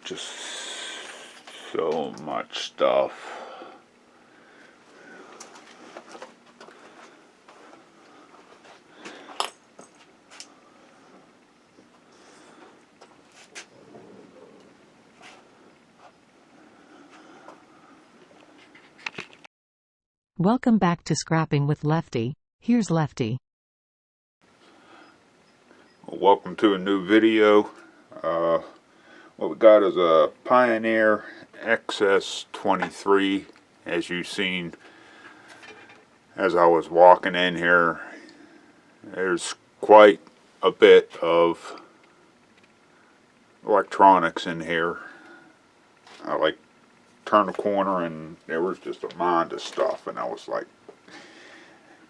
Just so much stuff. Welcome back to Scrapping with Lefty. Here's Lefty. Welcome to a new video. What we got is a Pioneer XS23. As you've seen as I was walking in here, there's quite a bit of electronics in here. I like turned the corner and there was just a mound of stuff, and I was like,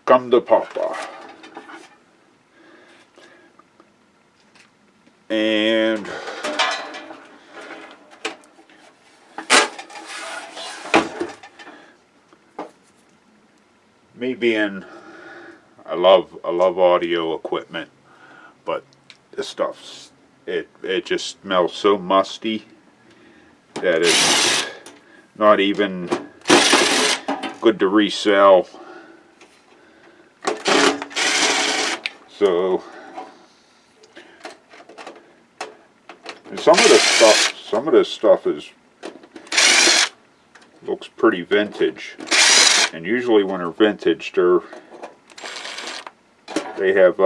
come to Papa. And me being, I love audio equipment, but this stuff's it just smells so musty that it's not even good to resell. So and some of this stuff looks pretty vintage, and usually when they're vintage, they have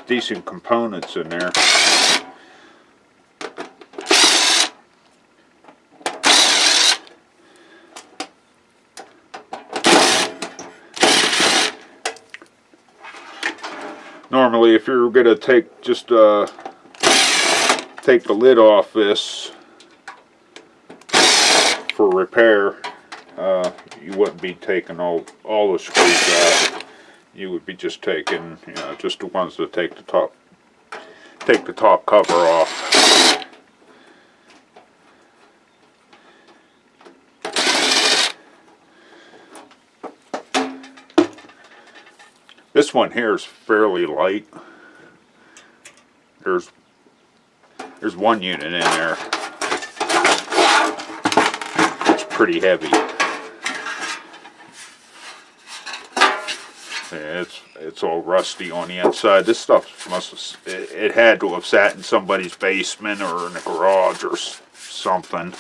decent components in there. Normally, if you're going to take the lid off this for repair, you wouldn't be taking all the screws out. You would be just taking, just the ones that take the top cover off. This one here is fairly light. There's one unit in there. It's pretty heavy. Yeah, it's all rusty on the inside. This stuff it had to have sat in somebody's basement or in a garage or something.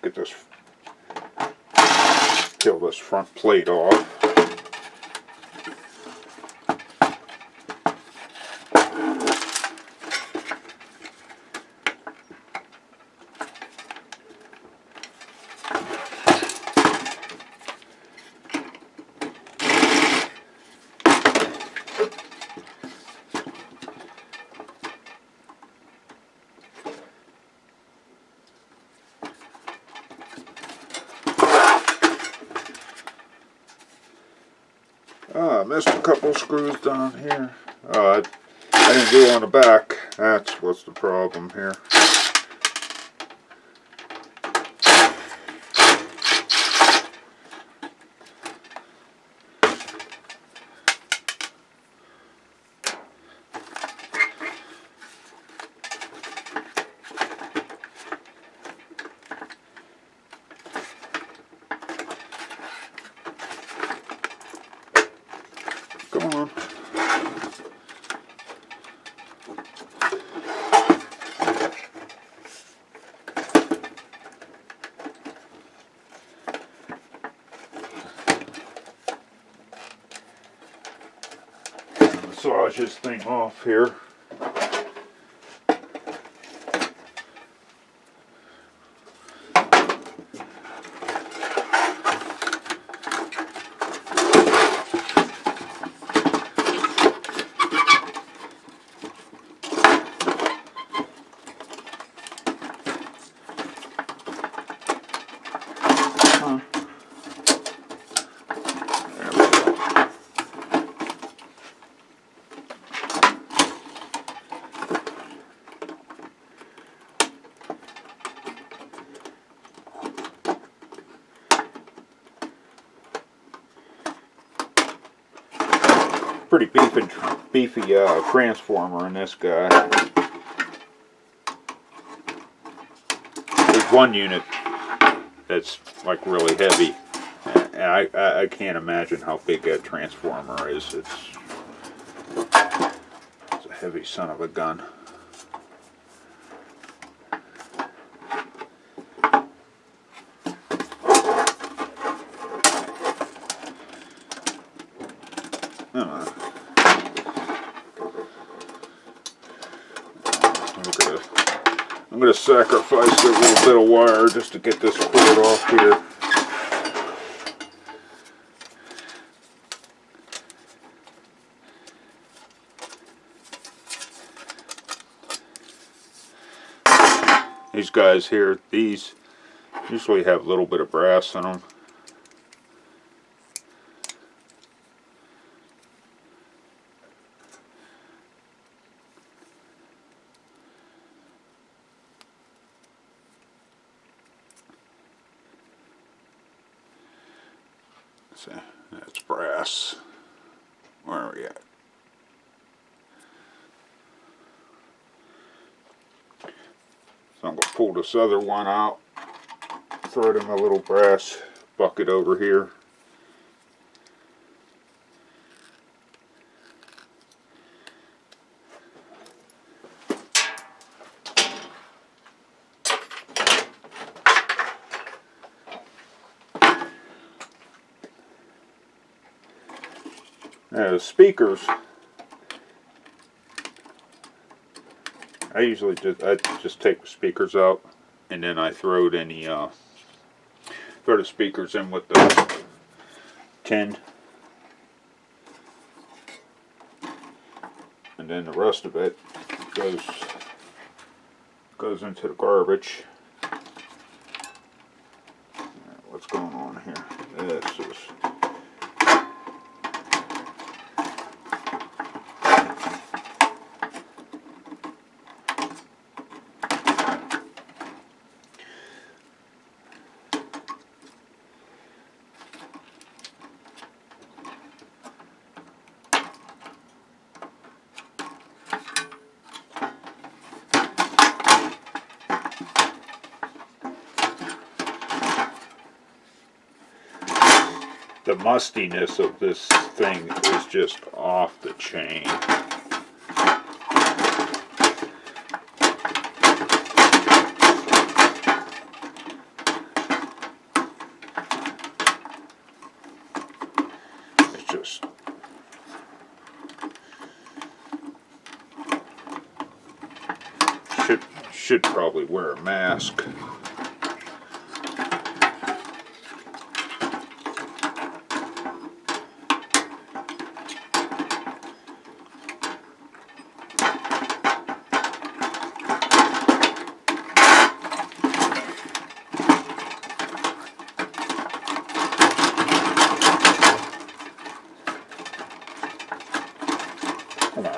Get this, peel this front plate off. I missed a couple screws down here. I didn't do on the back. That's what's the problem here. Come on. Massage this thing off here. pretty beefy transformer in this guy. There's one unit that's like really heavy, and I can't imagine how big that transformer is. It's a heavy son of a gun. I'm going to sacrifice a little bit of wire just to get this cord off here. These guys here, these usually have a little bit of brass in them. See, that's brass. Where are we at? So I'm going to pull this other one out, throw it in my little brass bucket over here. Now the speakers, I just take the speakers out, and then I throw the speakers in with the tin, and then the rest of it goes into the garbage. What's going on here? This is. The mustiness of this thing is just off the chain. It's just should probably wear a mask. Come on.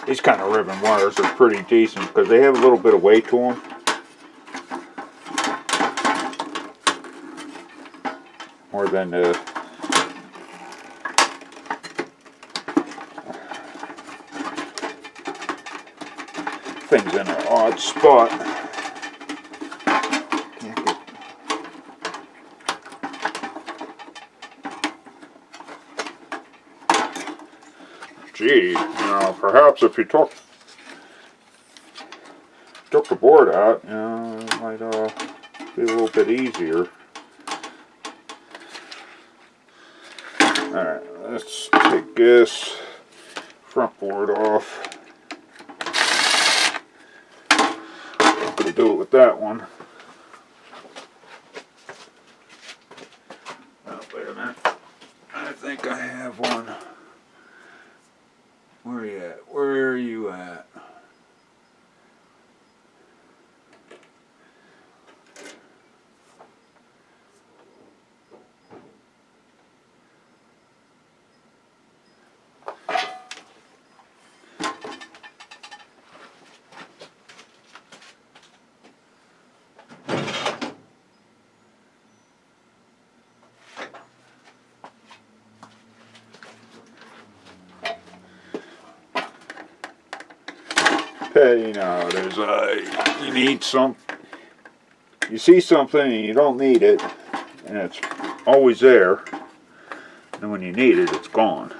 These kind of ribbon wires are pretty decent because they have a little bit of weight to them. More than the things in an odd spot. Gee, perhaps if you took the board out, it might be a little bit easier. Alright, let's take this front board off. I'm going to do it with that one. Oh, wait a minute. I think I have one. Where are you at? Where are you at? you know, there's you need some, you see something and you don't need it, and it's always there, and when you need it, it's gone.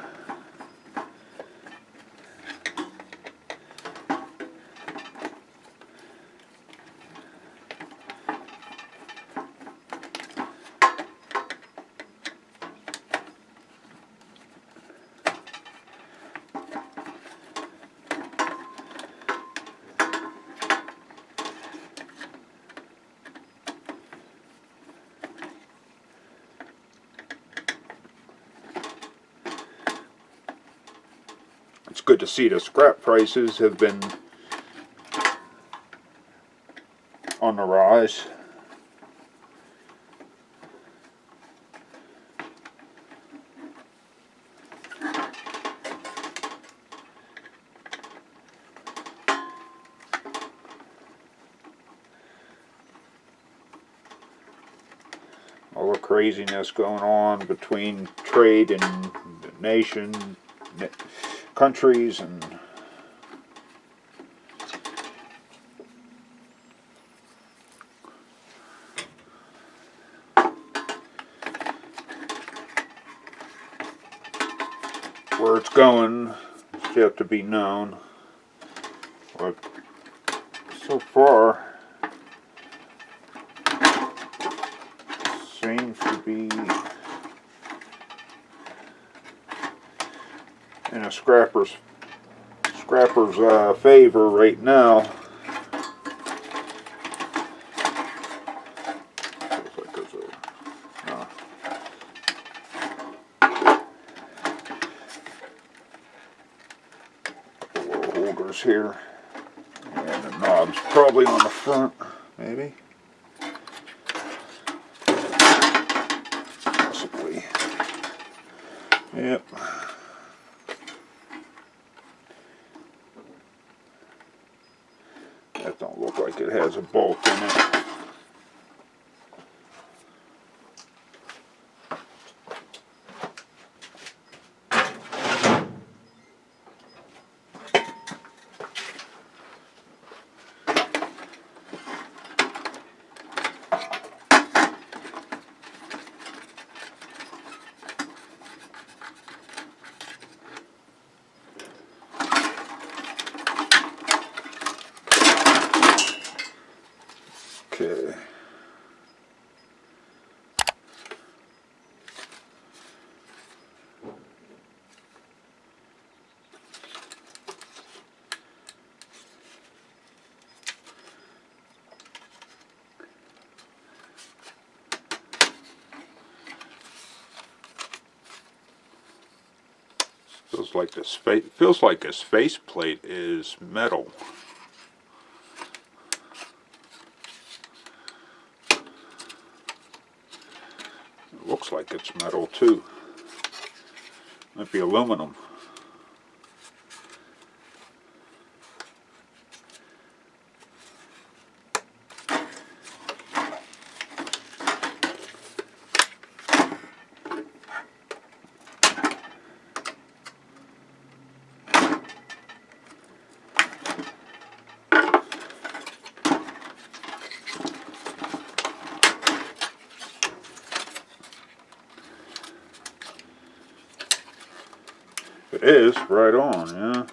It's good to see the scrap prices have been on the rise. All the craziness going on between trade and the nation, countries, and where it's going is yet to be known. But so far, seems to be in a scrapper's favor right now. Looks like there's a couple of holders here, and the knob's probably on the front, maybe. Possibly. Yep. That don't look like it has a bolt in it. Okay. Feels like this faceplate is metal. It looks like it's metal too. Might be aluminum. It is right on, yeah.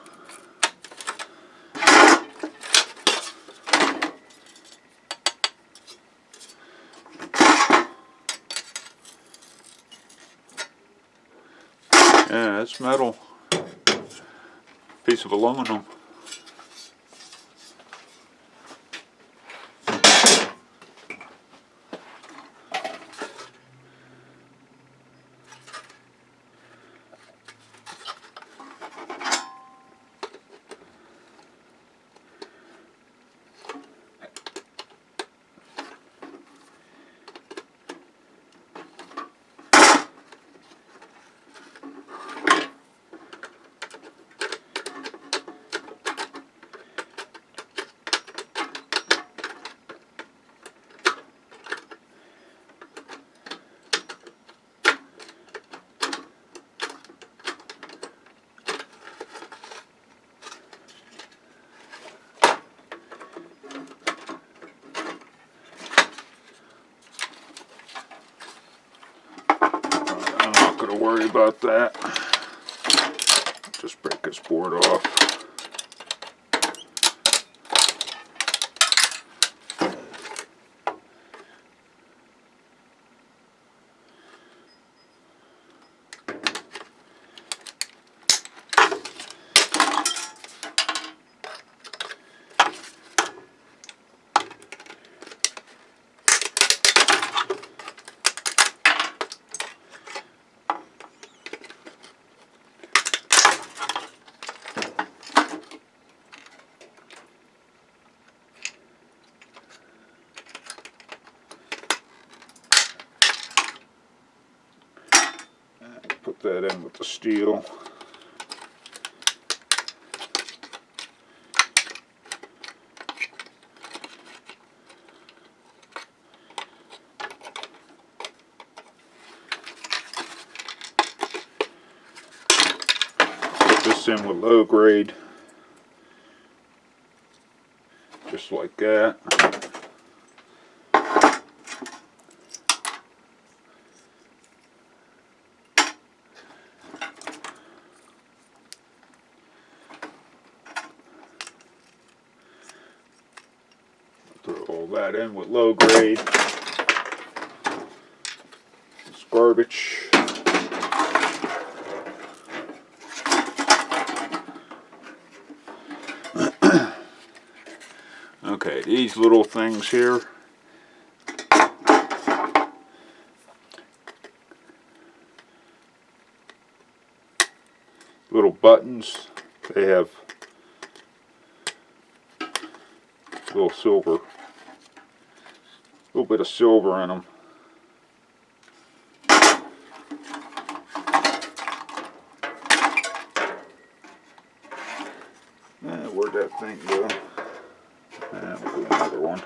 Yeah, it's metal. Piece of aluminum. gotta worry about that. Just break this board off. Put that in with the steel. Put this in with low grade. Just like that. Throw all that in with low grade. It's garbage. Okay, these little things here. Little buttons. They have little silver. A little bit of silver in them. Where'd that thing go? We'll do another one.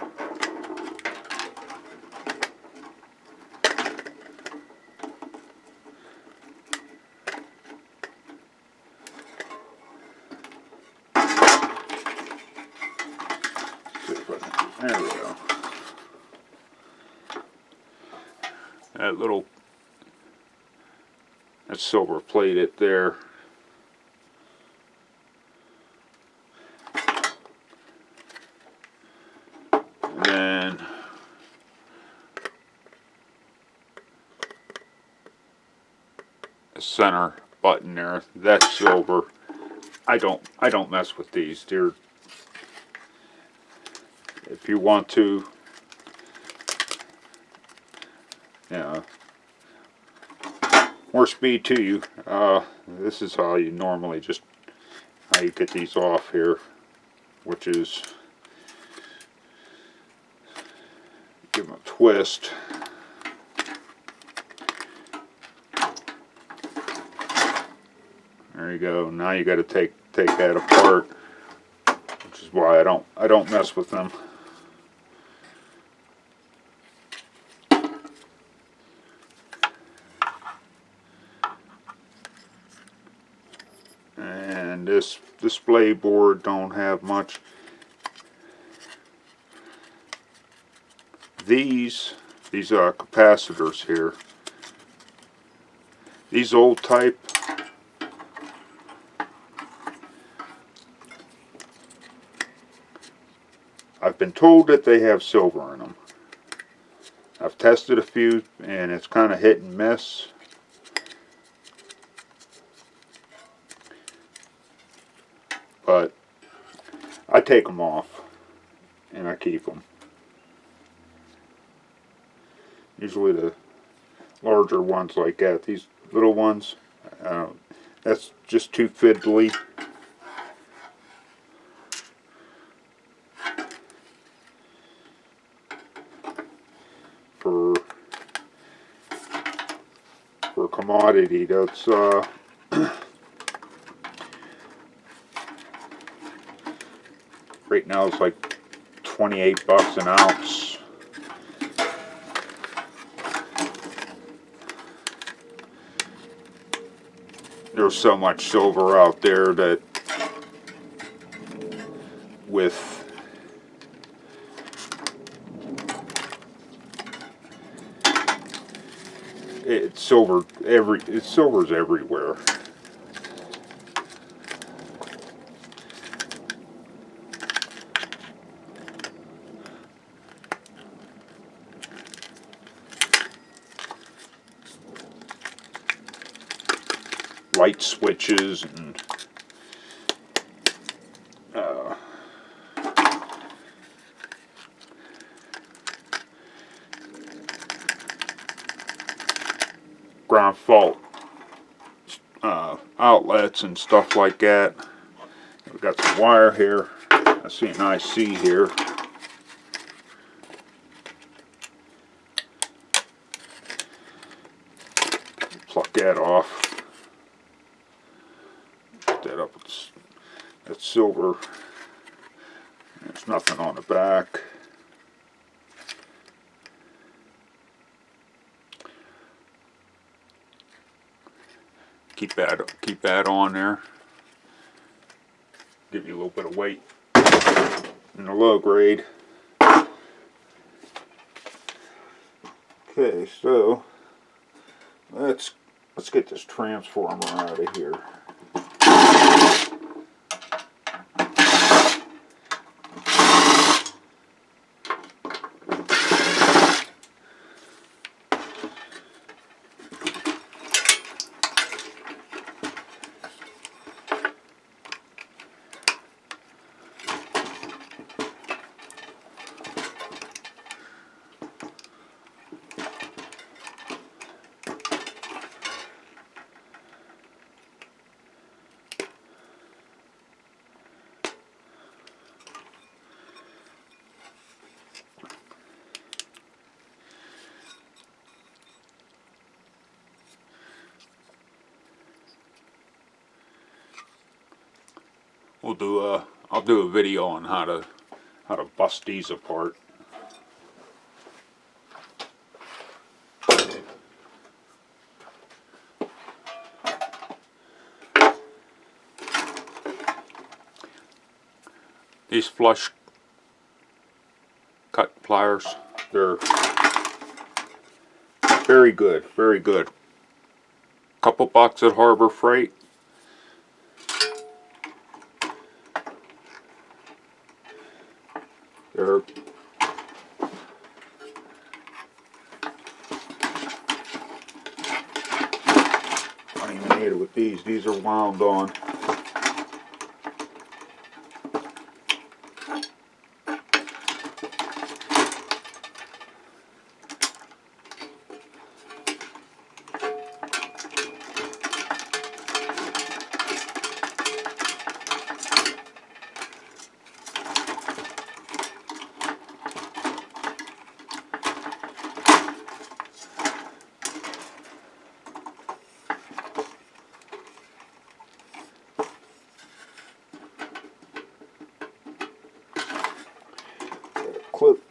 There we go. That's silver plated there. And then the center button there, that's silver. I don't mess with these. They're, if you want to, yeah, more speed to you. This is how you normally how you get these off here, which is give them a twist. There you go. Now you got to take that apart, which is why I don't mess with them. And this display board don't have much. These capacitors here. These old type. I've been told that they have silver in them. I've tested a few and it's kind of hit and miss. But I take them off and I keep them. Usually the larger ones like that. These little ones, that's just too fiddly. For commodity, that's right now it's like 28 bucks an ounce. There's so much silver out there that with it's silver's everywhere. Light switches and ground fault outlets and stuff like that. We've got some wire here. I see an IC here. Pluck that off. Put that up. That's silver. There's nothing on the back. Keep that on there. Give you a little bit of weight in the low grade. Okay, so let's get this transformer out of here. I'll do a video on how to bust these apart. These flush cut pliers, they're very good, very good. Couple bucks at Harbor Freight. They're not even needed with these. These are wound on. Clip.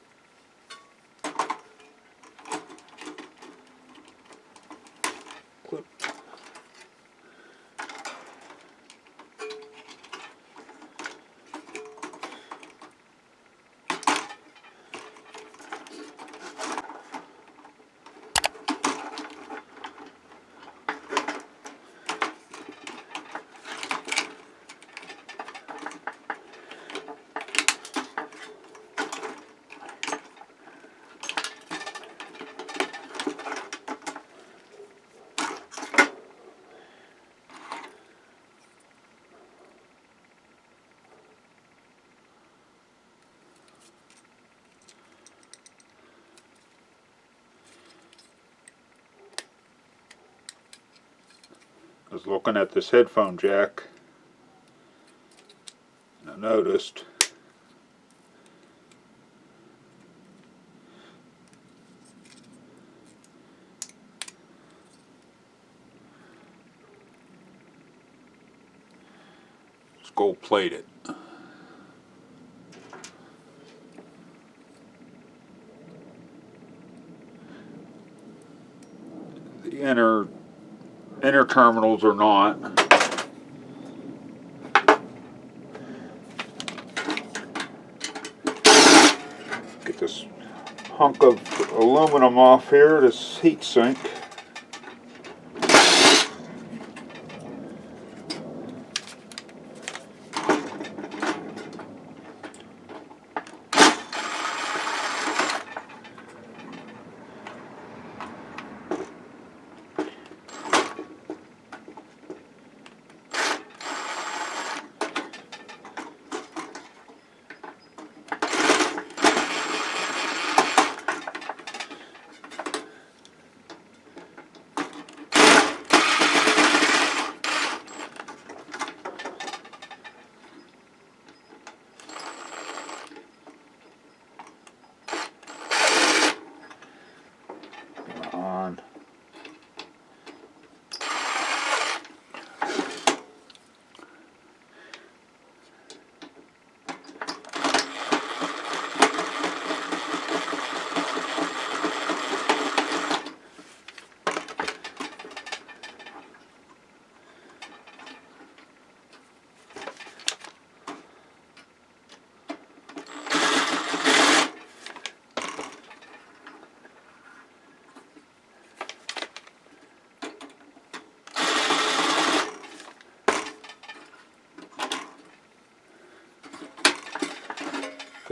Clip. I was looking at this headphone jack and I noticed it's gold plated. The inner terminals are not. Get this hunk of aluminum off here, this heat sink.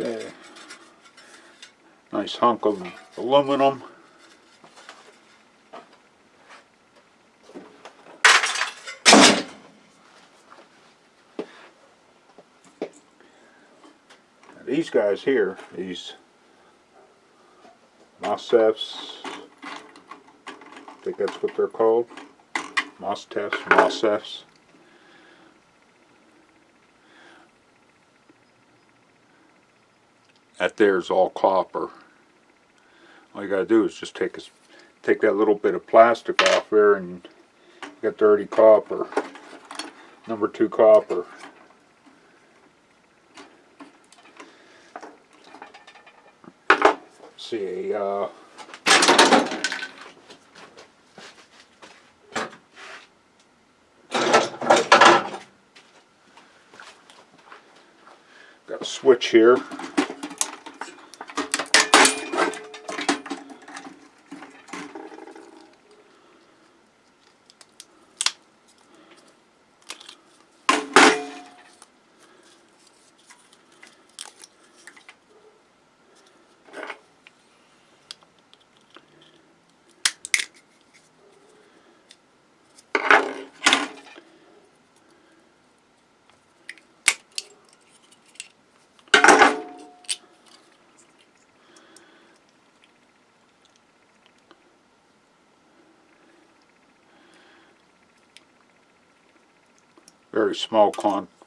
Okay. Nice hunk of aluminum. Now these guys here, these Mossefs, I think that's what they're called. Mossefs. That there's all copper. All you gotta do is just take that little bit of plastic off there and you got dirty copper. Number 2 copper. Let's see, got a switch here.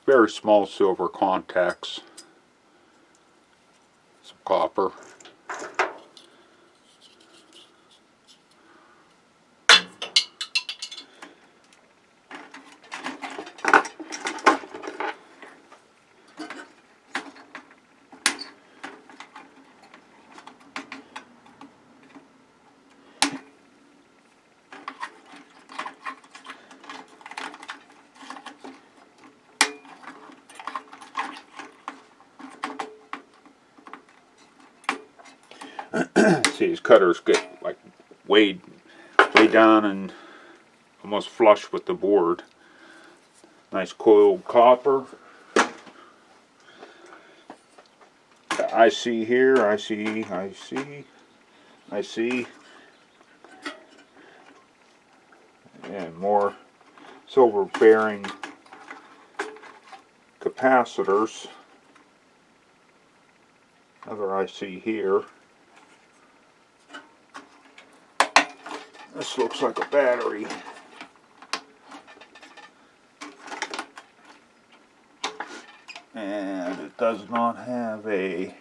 Very small silver contacts. Some copper. See, these cutters get like way down and almost flush with the board. Nice coiled copper. I see here, I see, and more silver bearing capacitors. Another IC here. This looks like a battery. And it does not have a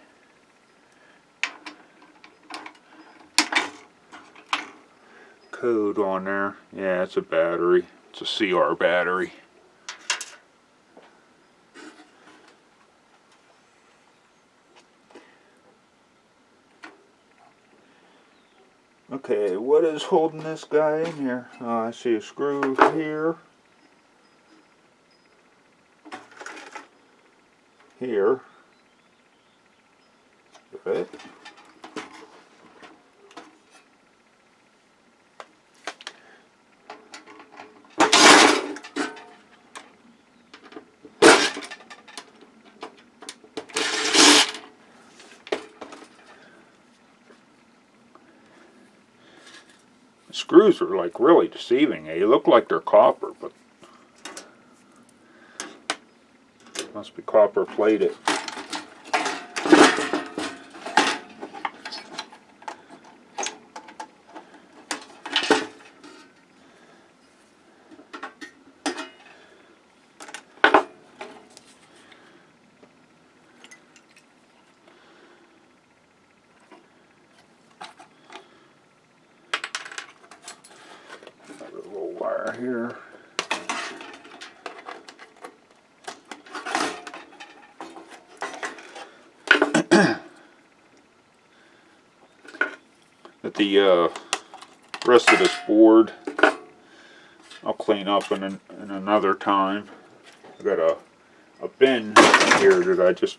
code on there. Yeah, it's a battery. It's a CR battery. Okay, what is holding this guy in here? I see a screw here. Here. Right. Screws are like really deceiving. They look like they're copper, but must be copper plated. Another little wire here. At the rest of this board I'll clean up in another time. I've got a bin here that I just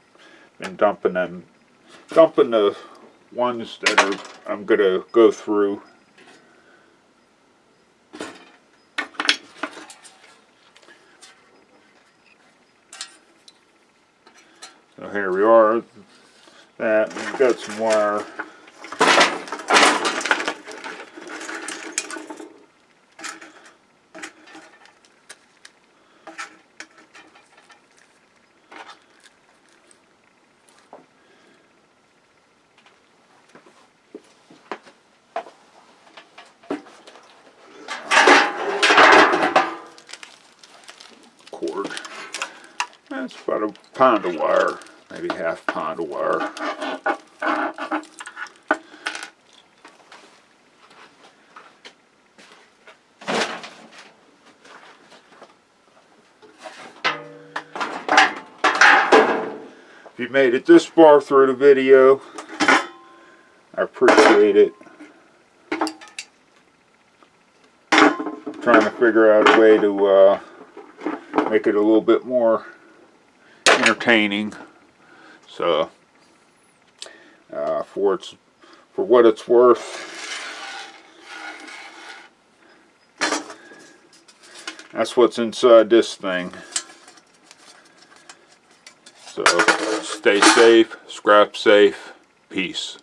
been dumping the ones that I'm gonna go through. So here we are. that. And we've got some wire. Cord. That's about a pound of wire, maybe half pound of wire. If you made it this far through the video, I appreciate it. I'm trying to figure out a way to make it a little bit more entertaining. So, for what it's worth, that's what's inside this thing. So, stay safe, scrap safe, peace.